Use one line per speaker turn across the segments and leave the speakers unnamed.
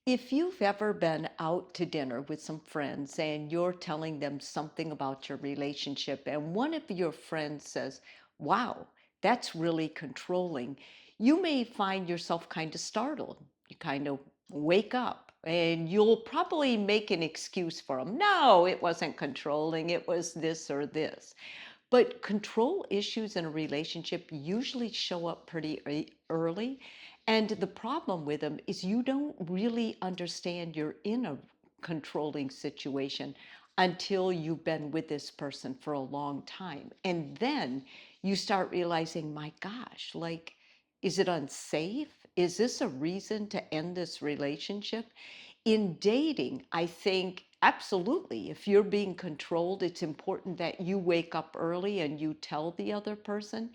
If you've ever been out to dinner with some friends and you're telling them something about your relationship, and one of your friends says, "Wow, that's really controlling," you may find yourself kind of startled. You kind of wake up and you'll probably make an excuse for them. No, it wasn't controlling, it was this or this. But control issues in a relationship usually show up pretty early. And the problem with them is you don't really understand you're in a controlling situation until you've been with this person for a long time. And then you start realizing, my gosh, like, is it unsafe? Is this a reason to end this relationship? In dating, I think absolutely, if you're being controlled, it's important that you wake up early and you tell the other person.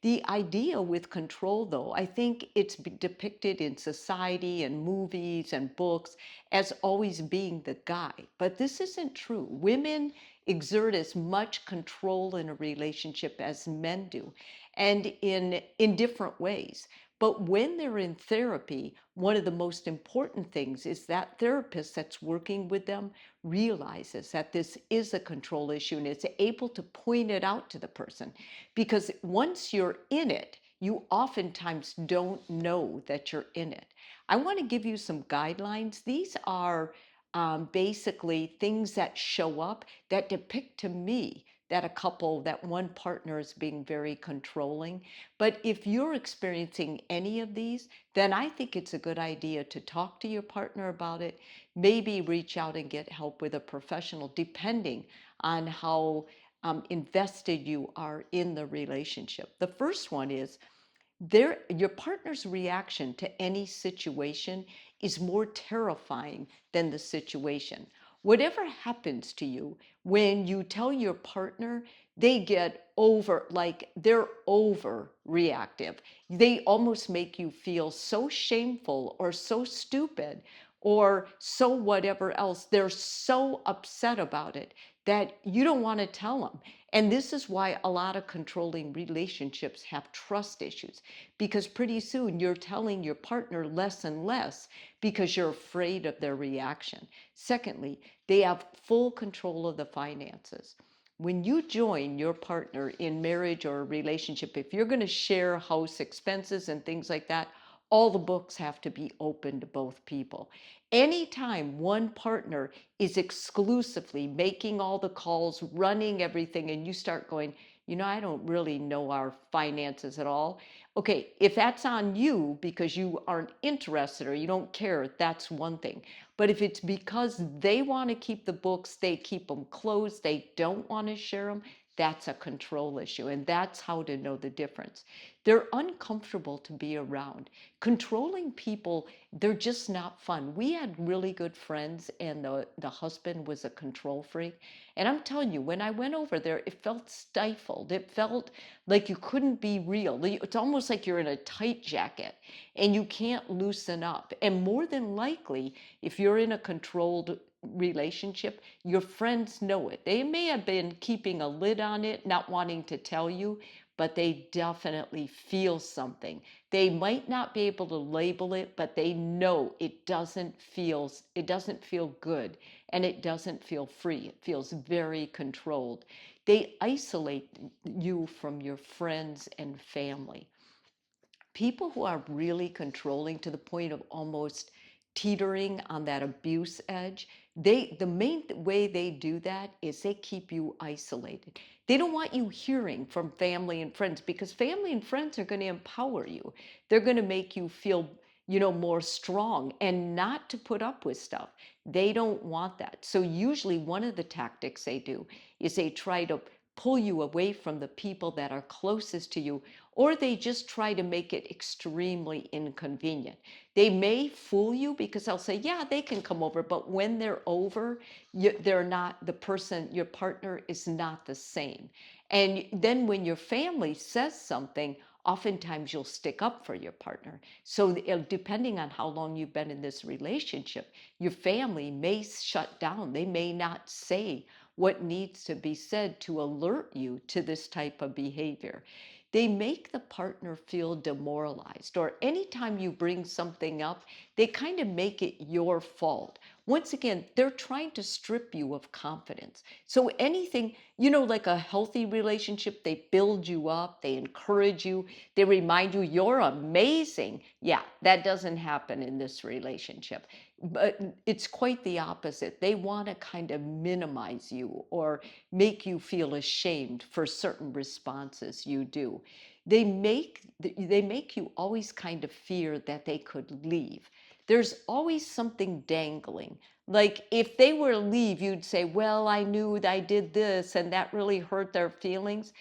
The idea with control, though, I think it's depicted in society and movies and books as always being the guy. But this isn't true. Women exert as much control in a relationship as men do, and in different ways. But when they're in therapy, one of the most important things is that therapist that's working with them realizes that this is a control issue and is able to point it out to the person. Because once you're in it, you oftentimes don't know that you're in it. I want to give you some guidelines. These are basically things that show up that depict to me that a couple, that one partner is being very controlling. But if you're experiencing any of these, then I think it's a good idea to talk to your partner about it, maybe reach out and get help with a professional, depending on how invested you are in the relationship. The first one is your partner's reaction to any situation is more terrifying than the situation. Whatever happens to you, when you tell your partner, they get over, like they're overreactive. They almost make you feel so shameful or so stupid or so whatever else. They're so upset about it that you don't want to tell them. And this is why a lot of controlling relationships have trust issues, because pretty soon you're telling your partner less and less because you're afraid of their reaction. Secondly, they have full control of the finances. When you join your partner in marriage or a relationship, if you're going to share house expenses and things like that, all the books have to be open to both people. Anytime one partner is exclusively making all the calls, running everything, and you start going, I don't really know our finances at all. Okay, if that's on you because you aren't interested or you don't care, that's one thing. But if it's because they want to keep the books, they keep them closed, they don't want to share them, that's a control issue. And that's how to know the difference. They're uncomfortable to be around. Controlling people, they're just not fun. We had really good friends, and the husband was a control freak. And I'm telling you, when I went over there, it felt stifled. It felt like you couldn't be real. It's almost like you're in a tight jacket and you can't loosen up. And more than likely, if you're in a controlled relationship, your friends know it. They may have been keeping a lid on it, not wanting to tell you, but they definitely feel something. They might not be able to label it, but they know it doesn't feel good, and it doesn't feel free. It feels very controlled. They isolate you from your friends and family. People who are really controlling to the point of almost teetering on that abuse edge, the main way they do that is they keep you isolated. They don't want you hearing from family and friends, because family and friends are going to empower you. They're going to make you feel more strong and not to put up with stuff. They don't want that. So usually one of the tactics they do is they try to pull you away from the people that are closest to you, or they just try to make it extremely inconvenient. They may fool you because they'll say, yeah, they can come over, but when they're over, they're not the person, your partner is not the same. And then when your family says something, oftentimes you'll stick up for your partner. So depending on how long you've been in this relationship, your family may shut down. They may not say what needs to be said to alert you to this type of behavior. they make the partner feel demoralized, or anytime you bring something up, they kind of make it your fault. Once again, they're trying to strip you of confidence. So anything, like a healthy relationship, they build you up, they encourage you, they remind you you're amazing. Yeah, that doesn't happen in this relationship. But it's quite the opposite. They want to kind of minimize you or make you feel ashamed for certain responses you do. They make you always kind of fear that they could leave. There's always something dangling. Like if they were to leave, you'd say, well, I knew I did this and that really hurt their feelings.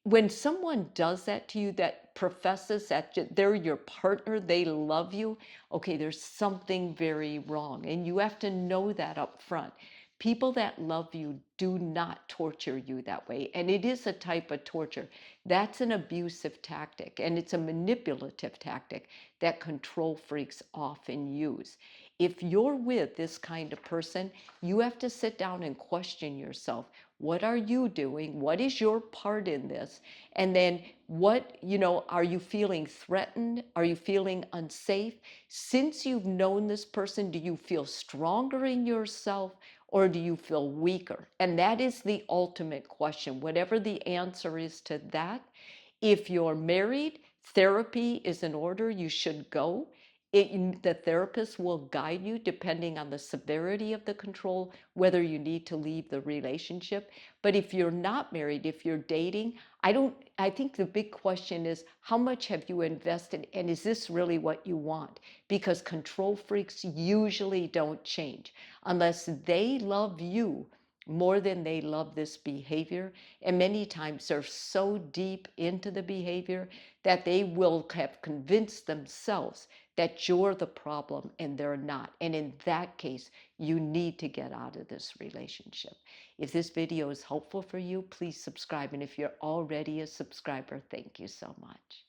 When someone does that to you, that professes that they're your partner, they love you, okay, there's something very wrong. And you have to know that up front. People that love you do not torture you that way. And it is a type of torture. That's an abusive tactic, and it's a manipulative tactic that control freaks often use. If you're with this kind of person, you have to sit down and question yourself. What are you doing? What is your part in this? And then are you feeling threatened? Are you feeling unsafe? Since you've known this person, do you feel stronger in yourself or do you feel weaker? And that is the ultimate question. Whatever the answer is to that, if you're married, therapy is in order, you should go. The therapist will guide you depending on the severity of the control, whether you need to leave the relationship. But if you're not married, if you're dating, I think the big question is how much have you invested and is this really what you want? Because control freaks usually don't change unless they love you more than they love this behavior. And many times they're so deep into the behavior that they will have convinced themselves that you're the problem and they're not. And in that case, you need to get out of this relationship. If this video is helpful for you, please subscribe. And if you're already a subscriber, thank you so much.